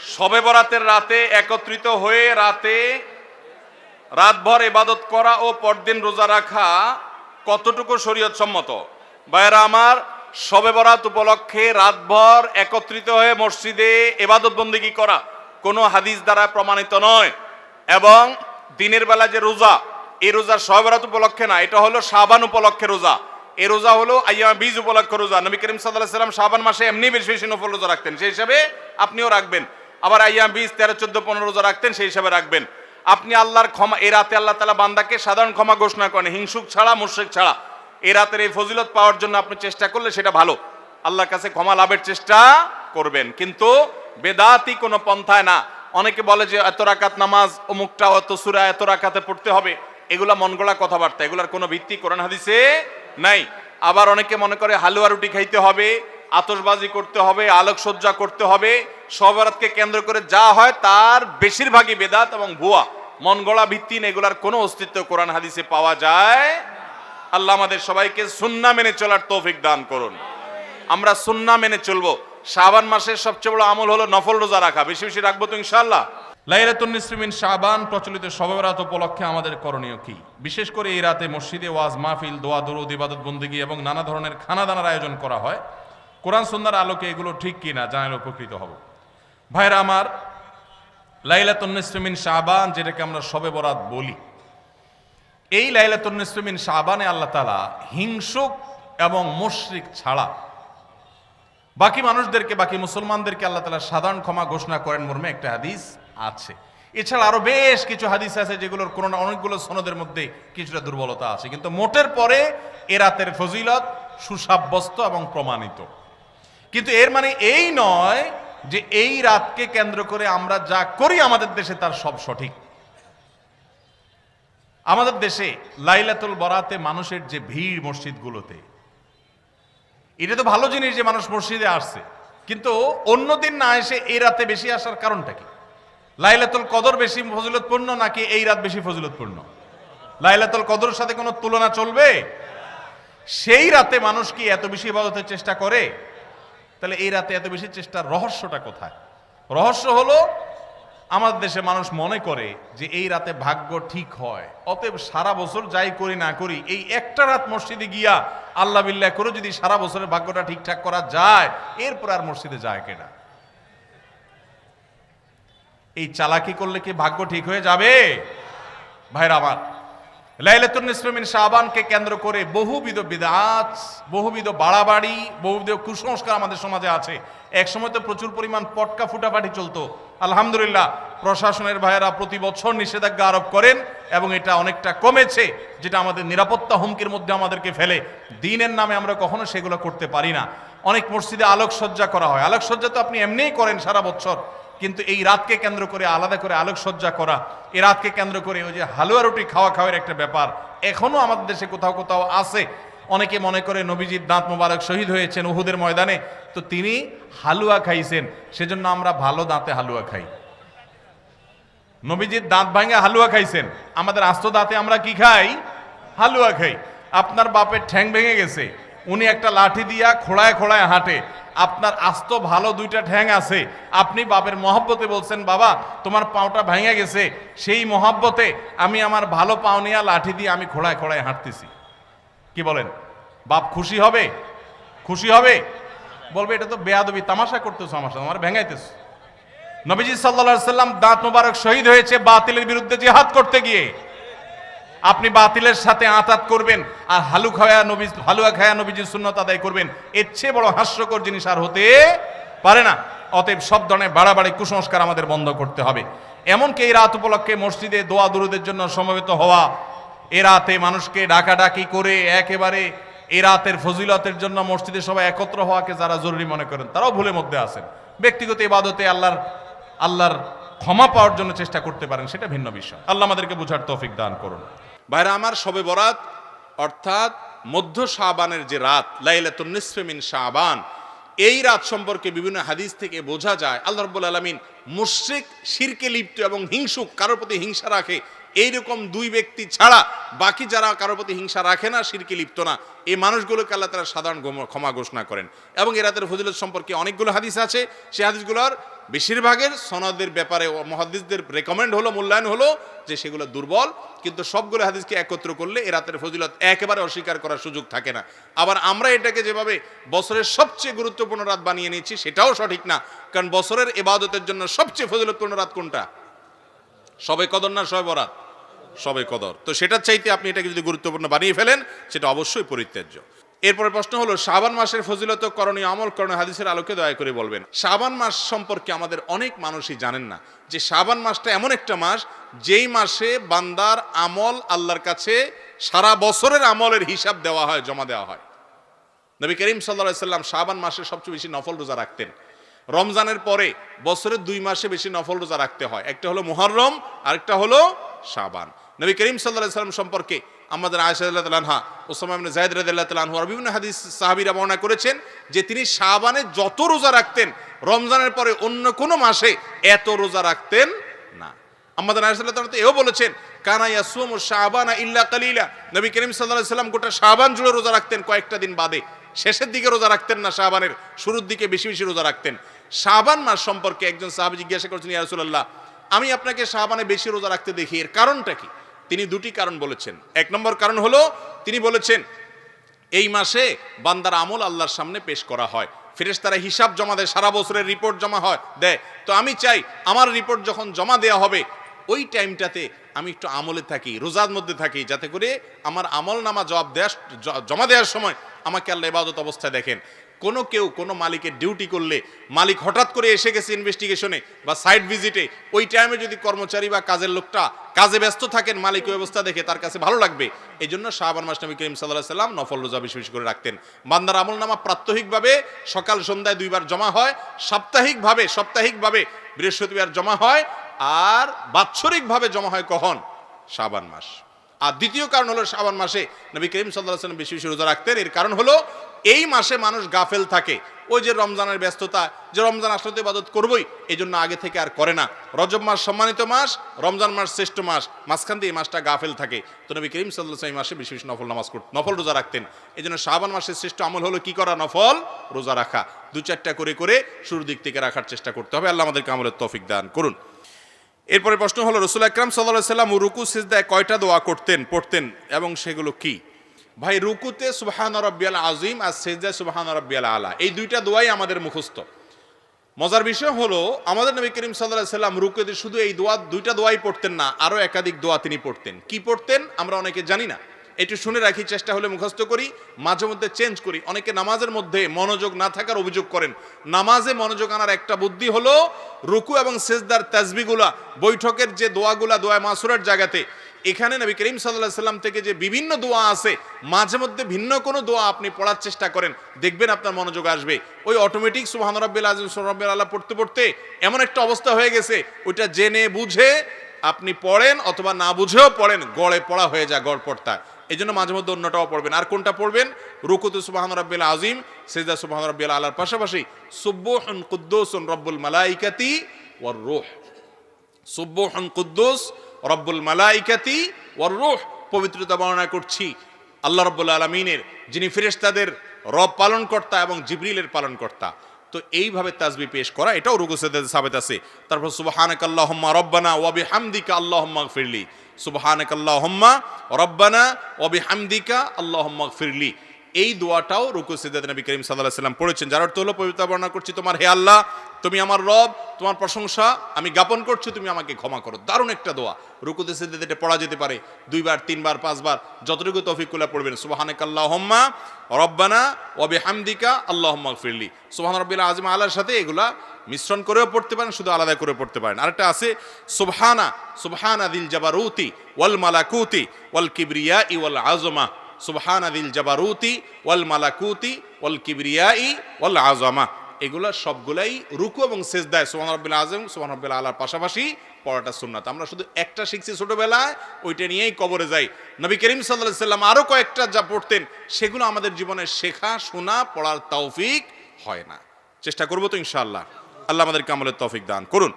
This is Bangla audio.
শবে বরাতের রাতে একত্রিত হয়ে রাতভর ইবাদত করা ও পরদিন রোজা রাখা কতটুকু শরীয়ত সম্মত? ভাইরা আমার, শবে বরাত উপলক্ষে রাতভর একত্রিত হয়ে মসজিদে ইবাদত বন্দেগী করা কোনো হাদিস দ্বারা প্রমাণিত নয়। এবং দিনের বেলা যে রোজা, এই রোজা শবে বরাত উপলক্ষে না, এটা হলো শাবান উপলক্ষে রোজা। এই রোজা হলো আইয়াম বীজ উপলক্ষে রোজা। নবী করিম সাল্লাল্লাহু আলাইহি ওয়াসাল্লাম শাবান মাসে এমনি বেশি বেশি নফল রোজা রাখতেন, সেই হিসাবে আপনিও রাখবেন। আবার আইয়াম বীজ 13, 14, 15 রোজা রাখতেন, সেই হিসাবে রাখবেন। আপনি আল্লাহর ক্ষমা, এই রাতে আল্লাহ তাআলা বান্দাকে সাধারণ ক্ষমা ঘোষণা করেন, হিংসুক ছাড়া, মুশরিক ছাড়া। এই রাতের এই ফজিলত পাওয়ার জন্য আপনি চেষ্টা করলে সেটা ভালো, আল্লাহর কাছে ক্ষমা লাভের চেষ্টা করবেন, কিন্তু বেদাতি কোনো পন্থায় না। অনেকে বলে যে এত রাকাত নামাজ, অমুকটা এত সূরা এত রাকাতে পড়তে হবে, এগুলা মন গড়া কথাবার্তা, এগুলার কোনো ভিত্তি কোরআন হাদিসে নাই। আবার অনেকে মনে করে হালুয়া রুটি খাইতে হবে, আতশবাজি করতে হবে, আলোকসজ্জা করতে হবে। শবে বরাতকে কেন্দ্র করে যা হয় তার বেশিরভাগই বেদাত এবং ভুয়া, মন গড়া ভিত্তিহীন, এগুলার কোনো অস্তিত্ব কোরআন হাদিসে পাওয়া যায়। আল্লাহ আমাদের সবাইকে সুন্নাহ মেনে চলার তৌফিক দান করুন। আমরা সুন্নাহ মেনে চলবো। শাবান মাসের সবচেয়ে বড় আমল হলো নফল রোজা রাখা, বেশি বেশি রাখবো তো ইনশাআল্লাহ। লাইলাতুন নিসফি মিন শাবান প্রচলিত শবে বরাত উপলক্ষে আমাদের করণীয় কি? বিশেষ করে এই রাতে মসজিদে ওয়াজ মাহফিল, দোয়া দরুদ, ইবাদত বন্দেগী এবং নানা ধরনের খানাদানার আয়োজন করা হয়। কোরআন সুন্নাহর আলোকে এগুলো ঠিক কিনা জানালে উপকৃত হব। ভাইরা আমার, লাইলাতুন নিসফি মিন শাবান, যেটাকে আমরা শবে বরাত বলি, এই লাইলাতুন নিসফি মিন শাবানে আল্লাহ তাআলা হিংসুক এবং মুশরিক ছাড়া বাকি মানুষদেরকে, বাকি মুসলমানদেরকে আল্লাহ তাআলা সাধারণ ক্ষমা ঘোষণা করেন মর্মে একটা হাদিস আছে। এছাড়া আরো বেশ কিছু হাদিস আছে যেগুলোর কোনো না অনেকগুলো সনদের মধ্যে কিছুটা দুর্বলতা আছে, কিন্তু মোটের পরে এ রাতের ফজিলত সুসাব্যস্ত এবং প্রমাণিত। কিন্তু এর মানে এই নয় যে এই রাতকে কেন্দ্র করে আমরা যা করি আমাদের দেশে তার সব সঠিক। আমাদের দেশে লাইলাতুল বরাতে মানুষের যে ভিড় মসজিদগুলোতে, এটা তো ভালো জিনিস যে মানুষ মসজিদে আসছে, কিন্তু অন্যদিন না এসে এই রাতে বেশি আসার কারণটা কি? লাইলাতুল কদর বেশি ফজিলতপূর্ণ নাকি এই রাত বেশি ফজিলতপূর্ণ? লাইলাতুল কদরের সাথে কোনো তুলনা চলবে? সেই রাতে মানুষ কি এত বেশি ইবাদতের চেষ্টা করে? তাহলে এই রাতে এত বেশি চেষ্টার রহস্যটা কোথায়? রহস্য হলো আমাদের দেশে মানুষ মনে করে যে এই রাতে ভাগ্য ঠিক হয়, অতএব সারা বছর যাই করি না করি এই একটা রাত মসজিদে গিয়া আল্লাহ বিল্লাহ করে যদি সারা বছরের ভাগ্যটা ঠিকঠাক করা যায়, এরপর আর মসজিদে যায় কেনা। এই চালাকি করলে কি ভাগ্য ঠিক হয়ে যাবে? ভাইরা আমার, লাইলাতুন নিসফি মিন শাবানকে কেন্দ্র করে বহুবিধ বিদআত, বহুবিধ বাড়াবাড়ি, বহুবিধ কুসংস্কার আমাদের সমাজে আছে। এক সময় তো প্রচুর পরিমাণ পটকা ফুটাফাটি চলতো। আলহামদুলিল্লাহ, প্রশাসনের ভাইয়েরা প্রতি বছর নিষেধাজ্ঞা আরোপ করেন এবং এটা অনেকটা কমেছে, যেটা আমাদের নিরাপত্তা হুমকির মধ্যে আমাদেরকে ফেলে। দিনের নামে আমরা কখনো সেগুলো করতে পারি না। অনেক মসজিদে আলোকসজ্জা করা হয়, আলোকসজ্জা তো আপনি এমনিই করেন সারা বছর, কিন্তু এই রাতকে কেন্দ্র করে আলাদা করে আলোকসজ্জা করা, এই রাতকে কেন্দ্র করে ওই যে হালুয়া রুটি খাওয়ার একটা ব্যাপার এখনো আমাদের দেশে কোথাও কোথাও আছে। অনেকে মনে করে নবীজির দাঁত মোবারক শহীদ হয়েছেন উহুদের ময়দানে, তো তিনি হালুয়া খাইছেন, সেজন্য আমরা ভালো দাঁতে হালুয়া খাই। নবীজির দাঁত ভাঙে হালুয়া খাইছেন, আমাদের আস্ত দাঁতে আমরা কি খাই? হালুয়া খাই। আপনার বাপের ঠ্যাং ভেঙে গেছে, উনি একটা লাঠি দিয়া খোড়ায় খোড়ায় হাঁটে, আপনার আস্ত ভালো দুইটা ঠ্যাং আছে, আপনি বাপের মহব্বতে বলছেন বাবা তোমার পাওটা ভেঙে গেছে, সেই মহব্বতে আমি আমার ভালো পাও নিয়ে লাঠি দিয়ে আমি খোড়ায় খোড়ায় হাঁটতেছি। কি বলেন? বাপ খুশি হবে? খুশি হবে? বলবে এটা তো বেয়াদবি, তামাশা করতেছো আমার সাথে, আমার ভেঙাইতেছ। নবীজি সাল্লাল্লাহু আলাইহি সাল্লাম দাঁত মোবারক শহীদ হয়েছে বাতিলের বিরুদ্ধে জিহাদ করতে গিয়ে। আপনি বাতিলের সাথে আঁতাত করবেন আর হালুয়া খায়া নবীজির সুন্নাত আদায় করবেন, এর চেয়ে বড় হাস্যকর জিনিস আর হতে পারে না। অতএব সব ধরনের বাড়াবাড়ি কুসংস্কার আমাদের বন্ধ করতে হবে। এমনকি এই রাত উপলক্ষে মসজিদে দোয়া দুরুদের জন্য সমবেত হওয়া, এ রাতে মানুষকে ডাকাডাকি করে একেবারে এই রাতের ফজিলতের জন্য মসজিদে সবাই একত্র হওয়াকে যারা জরুরি মনে করেন তারাও ভুলের মধ্যে আছেন। ব্যক্তিগত ইবাদতে আল্লাহর ক্ষমা পাওয়ার জন্য চেষ্টা করতে পারেন, সেটা ভিন্ন বিষয়। আল্লাহ আমাদেরকে বুঝার তৌফিক দান করুন। ভাইরা আমার, শবে বরাত অর্থাৎ মধ্য শাবানের যে রাত, লাইলাতুন নিসফি মিন শাবান, এই রাত সম্পর্কে বিভিন্ন হাদিস থেকে বোঝা যায় আল্লাহ রাব্বুল আলামিন মুশরিক, শিরকে লিপ্ত এবং হিংসুক, কারোর প্রতি হিংসা রাখে এইরকম দুই ব্যক্তি ছাড়া বাকি যারা কারোর প্রতি হিংসা রাখে না, শিরকে লিপ্ত না, এই মানুষগুলোকে আল্লাহ তাআলা সাধারণ ক্ষমা ঘোষণা করেন। এবং এই রাতের ফজিলত সম্পর্কে অনেকগুলো হাদিস আছে, সেই হাদিসগুলোর বেশিরভাগের সনদের ব্যাপারে মুহাদ্দিসদের রেকমেন্ড হলো, মূল্যায়ন হলো যে সেগুলো দুর্বল, কিন্তু সবগুলো হাদিসকে একত্র করলে এই রাতের ফজিলত একেবারে অস্বীকার করার সুযোগ থাকে না। আবার আমরা এটাকে যেভাবে বছরের সবচেয়ে গুরুত্বপূর্ণ রাত বানিয়ে নিয়েছি সেটাও সঠিক না, কারণ বছরের ইবাদতের জন্য সবচেয়ে ফজিলতপূর্ণ রাত কোনটা? শবে কদর না শবে বরাত? শবে কদর। তো সেটার চাইতে আপনি এটাকে যদি গুরুত্বপূর্ণ বানিয়ে ফেলেন সেটা অবশ্যই পরিত্যাজ্য। এরপরে প্রশ্ন হলো শাবান মাসের ফজিলত, করণীয় আমল, করণীয় হাদিসের আলোকে দয়া করে বলবেন। শাবান মাস সম্পর্কে আমাদের অনেক মানুষই জানেন না যে শাবান মাসটা এমন একটা মাস যেই মাসে বান্দার আমল আল্লাহর কাছে সারা বছরের আমলের হিসাব দেওয়া হয়, জমা দেওয়া হয়। নবী করিম সাল্লাল্লাহু আলাইহি সাল্লাম শাবান মাসে সবচেয়ে বেশি নফল রোজা রাখতেন। রমজানের পরে বছরের 2 মাসে বেশি নফল রোজা রাখতে হয়, একটা হলো মুহররম, আরেকটা হলো শাবান। নবী করিম সাল্লাল্লাহু আলাইহি সাল্লাম সম্পর্কে আমাদের আয়েশা রাদিয়াল্লাহু আনহা, উসামা ইবনে যায়েদ রাদিয়াল্লাহু তাআলা আনহু আর বিভিন্ন হাদিস সাহাবীরা বর্ণনা করেছেন যে তিনি শাবানে যত রোজা রাখতেন রমজানের পরে অন্য কোনো মাসে এত রোজা রাখতেন না। আমাদের আয়েশা রাদিয়াল্লাহু তাআলা এও বলেছেন কানা ইয়াসুমু শাবানা ইল্লা কালিলা, নবী করিম সাল্লাল্লাহু আলাইহি সাল্লাম গোটা শাবান জুড়ে রোজা রাখতেন, কয়েকটা দিন বাদে। শেষের দিকে রোজা রাখতেন না, শাবানের শুরুর দিকে বেশি বেশি রোজা রাখতেন। শাবান মাস সম্পর্কে একজন সাহাবী জিজ্ঞাসা করেছেন, ইয়া রাসূলুল্লাহ, আমি আপনাকে শাবানে বেশি রোজা রাখতে দেখি, এর কারণটা কি? তিনি দুটি কারণ বলেছেন। এক নম্বর কারণ হলো তিনি বলেছেন এই মাসে বান্দার আমল আল্লাহর সামনে পেশ করা হয়, ফেরেশতারা হিসাব জমা দেয়, সারা বছরের রিপোর্ট জমা দেয়। তো আমি চাই আমার রিপোর্ট যখন জমা দেওয়া হবে ওই টাইমটাতে আমি একটু আমলে থাকি, রোজার মধ্যে থাকি, যাতে করে আমার আমল নামা জমা দেওয়ার সময় আমাকে আল্লাহ ইবাদত অবস্থায় দেখেন। কোনো মালিকের ডিউটি করলে মালিক হঠাৎ করে এসে গেছে ইনভেস্টিগেশনে বা সাইট ভিজিটে, ওই টাইমে যদি কর্মচারী বা কাজের লোকটা কাজে ব্যস্ত থাকেন, মালিক ওই অবস্থা দেখে তার কাছে ভালো লাগবে। এই জন্য শাবান মাস নবী করিম সাল্লাল্লাহু আলাইহি সাল্লাম নফল রোজা বেশি বেশি করে রাখতেন। বান্দার আমল নামা প্রাত্যহিকভাবে সকাল সন্ধ্যায় 2 বার জমা হয়, সাপ্তাহিকভাবে বৃহস্পতিবার জমা হয়, আর বাৎসরিকভাবে জমা হয় কখন? শাবান মাস। আর দ্বিতীয় কারণ হলো শাবান মাসে নবী করিম সাল্লাল্লাহু আলাইহি সাল্লাম বেশি বেশি রোজা রাখতেন। এর কারণ হলো এই মাসে মানুষ গাফেল থাকে, ওই যে রমজানের ব্যস্ততা, যে রমজান আসলে তো ইবাদত করবই, এই জন্য আগে থেকে আর করে না। রজব মাস সম্মানিত মাস, রমজান মাস শ্রেষ্ঠ মাস, মাঝখান দিয়ে এই মাসটা গাফেল থাকে। তো নবী করিম সাল্লাল্লাহু আলাইহি ওয়াসাল্লাম এই মাসে বেশি বেশি নফল রোজা রাখতেন। এই জন্য শাবান মাসের শ্রেষ্ঠ আমল হলো কি করা? নফল রোজা রাখা। 2-4টা করে শুরুর দিক থেকে রাখার চেষ্টা করতে হবে। আল্লাহ আমাদেরকে আমলের তৌফিক দান করুন। এরপরে প্রশ্ন হলো রাসূল আকরাম সাল্লাল্লাহু আলাইহি ওয়াসাল্লাম রুকু সিজদায় কয়টা দোয়া পড়তেন এবং সেগুলো কি? ভাই, রুকুতে সুবহান রাব্বিয়াল আযীম আর সিজদায় সুবহান রাব্বিয়াল আলা, এই 2টা দোয়াই আমাদের মুখস্থ। মজার বিষয় হলো আমাদের নবী করিম সাল্লাল্লাহু আলাইহি ওয়াসাল্লাম রুকুতে শুধু এই 2টা দোয়াই পড়তেন না, আরো একাধিক দোয়া তিনি পড়তেন। কি পড়তেন আমরা অনেকে জানি না, একটু শুনে রাখি, চেষ্টা হলে মুখস্থ করি, মাঝে মধ্যে চেঞ্জ করি। অনেকে নামাজের মধ্যে মনোযোগ না থাকার অভিযোগ করেন। নামাজে মনোযোগ আনার একটা বুদ্ধি হলো রুকু এবং সিজদার তাসবিহগুলা, বৈঠকের যে দোয়াগুলা, দোয়া মাসুরার জায়গাতে, এখানে নবী করিম সাল্লাল্লাহু আলাইহি ওয়াসাল্লাম থেকে যে বিভিন্ন দোয়া আছে, মাঝে মধ্যে ভিন্ন কোনো দোয়া আপনি পড়ার চেষ্টা করেন, দেখবেন আপনার মনোযোগ আসবে। ওই অটোমেটিক সুবহান রাব্বিল আযীম সুবহান রাব্বিল আলা পড়তে এমন একটা অবস্থা হয়ে গেছে, ওইটা জেনে বুঝে আপনি পড়েন অথবা না বুঝেও পড়েন, গড়ে পড়া হয়ে যায়, গড় পড়তা। এই জন্য মাঝে মধ্যে অন্যটাও পড়বেন। আর কোনটা পড়বেন? রুকুতে সুবহান রাব্বিল আযীম, সিজদা সুবহান রাব্বিল আলার পাশাপাশি সুবহুন কুদ্দুসুন রব্বুল মালাইকাতি ওয়ার রূহ, সুবহুন কুদ্দুস রব্বুল মালাইকাতি ওয়ার রূহ, পবিত্রতা বর্ণনা করছি আল্লাহ রাব্বুল আলামিনের, যিনি ফেরেশতাদের রব পালনকর্তা এবং জিবরিলের পালনকর্তা। তো এইভাবে তাসবিহ পেশ করা, এটাও রুকু সিজদাতে সাবিত আছে। তারপর সুবহানাকাল্লাহুম্মা রব্বানা ওয়া বিহামদিকা আল্লাহুম্মা গফিরলি, সুবহানাকাল্লাহুম্মা রব্বানা ওয়া বিহামদিকা আল্লাহুম্মা গফিরলি, এই দোয়াটাও রুকু সিজদাতে নবী করিম সাল্লাল্লাহু আলাইহি ওয়াসাল্লাম পড়েছেন। যার অর্থ হলো পবিত্রতা বর্ণনা করছি তোমার, হে আল্লাহ তুমি আমার রব, তোমার প্রশংসা আমি জ্ঞাপন করছি, তুমি আমাকে ক্ষমা করো। দারুণ একটা দোয়া, রুকুতে সিজদাতে এটা পড়া যেতে পারে 2 বার 3 বার 5 বার, যতটুকু তৌফিকুল্লাহ পড়বেন। সুবহানাকাল্লাহুম্মা রব্বানা ওয়া বিহামদিকা আল্লাহুম্মা গফিরলি, সুবহান রাব্বিল আযীম আলার সাথে এগুলা মিশ্রণ করেও পড়তে পারেন, শুধু আলাদা করে পড়তে পারেন। আরেকটা আছে সুবহানা দিল জাবারুতি ওয়াল মালাকুতি ওয়াল কিবরিয়াই ওয়াল আযমা, সুবহানা দিল জাবারুতি ওয়াল মালাকুতি ওয়াল কিবরিয়াই ওয়াল আযমা, এগুলা সবগুলাই রুকু এবং সিজদায় সুবহান রাব্বিল আযীম সুবহান রাব্বিল আলার পাশাপাশি পড়াটা সুন্নাত। আমরা শুধু একটা শিখছি ছোটবেলায়, ওইটা নিয়েই কবরে যাই। নবী করিম সাল্লাল্লাহু আলাইহি ওয়াসাল্লাম আরো কয়েকটা যা পড়তেন, সেগুলো আমাদের জীবনে শেখা, শোনা, পড়ার তৌফিক হয় না। চেষ্টা করবো তো ইনশাআল্লাহ। আল্লাহ আমাদেরকে আমলের তৌফিক দান করুন।